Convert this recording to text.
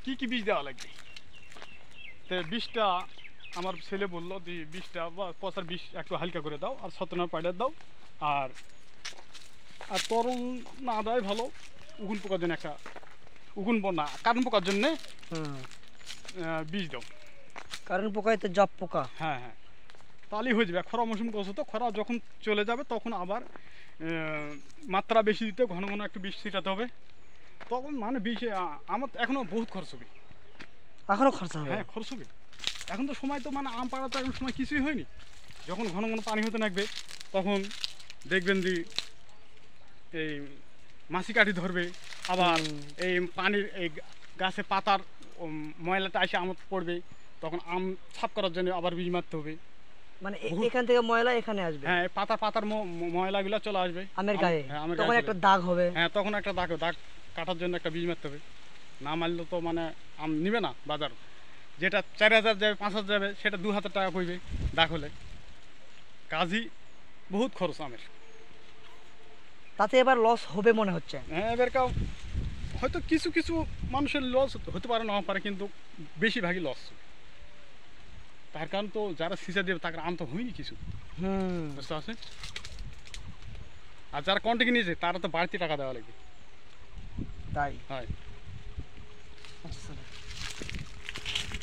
কি কি বীজ দেওয়া লাগবে। তো বীজটা আমার ছেলে বললো যে বীজটা বা পচার বীজ একটু হালকা করে দাও, আর 17 পাউডার দাও, আর আর তরল না দেয় ভালো, উগুন পোকার জন্য একটা উগুন না কারণ পোকার জন্যে বীজ দাও। কারণ পোকায় তো জব পোকা। হ্যাঁ হ্যাঁ, তাহলেই হয়ে যাবে। খরা মৌসুম করছো তো, খরা যখন চলে যাবে তখন আবার মাত্রা বেশি দিতে ঘন ঘন একটু বীজ ছিটাতে হবে। তখন মানে বীজ আমার এখনও বহুত খরচ হবে। এখনো খরচা হবে? হ্যাঁ খরচ হবে। এখন তো সময় তো মানে আম পাড়া তো এখন সময় কিছুই হয়নি। যখন ঘন ঘন পানি হতে লাগবে তখন দেখবেন যে এই মাছি কাঠি ধরবে, আবার এই পানির এই গাছে পাতার ময়লাটা এসে আমত পড়বে, তখন আম সাফ করার জন্য আবার বীজ মারতে হবে। মানে এখান থেকে ময়লা এখানে আসবে? হ্যাঁ, পাতার ময়লাগুলো চলে আসবে আমের গায়ে। হ্যাঁ, তখন একটা দাগ হবে। হ্যাঁ, তখন একটা দাগ কাটার জন্য একটা বীজ মারতে হবে। না মারলে তো মানে আম নিবে না বাজার। যেটা 4000 যাবে 5000 যাবে সেটা 2000 টাকা পড়বে দাগ হলে। কাজই বহুত খরচ আমের। তাতে এবার লস হবে মনে হচ্ছে। হ্যাঁ, এবার হয়তো কিছু কিছু মানুষের লস হতে পারে না পারে, কিন্তু বেশিরভাগই লস। তার কারণ তো যারা সিসা দেবে তার আম তো হয়নি কিছু, বুঝতে পারছেন। আর যারা কন্টিনিউ নিয়েছে তারা তো বাড়তি টাকা দেওয়া লাগবে। তাই? হয়। আচ্ছা।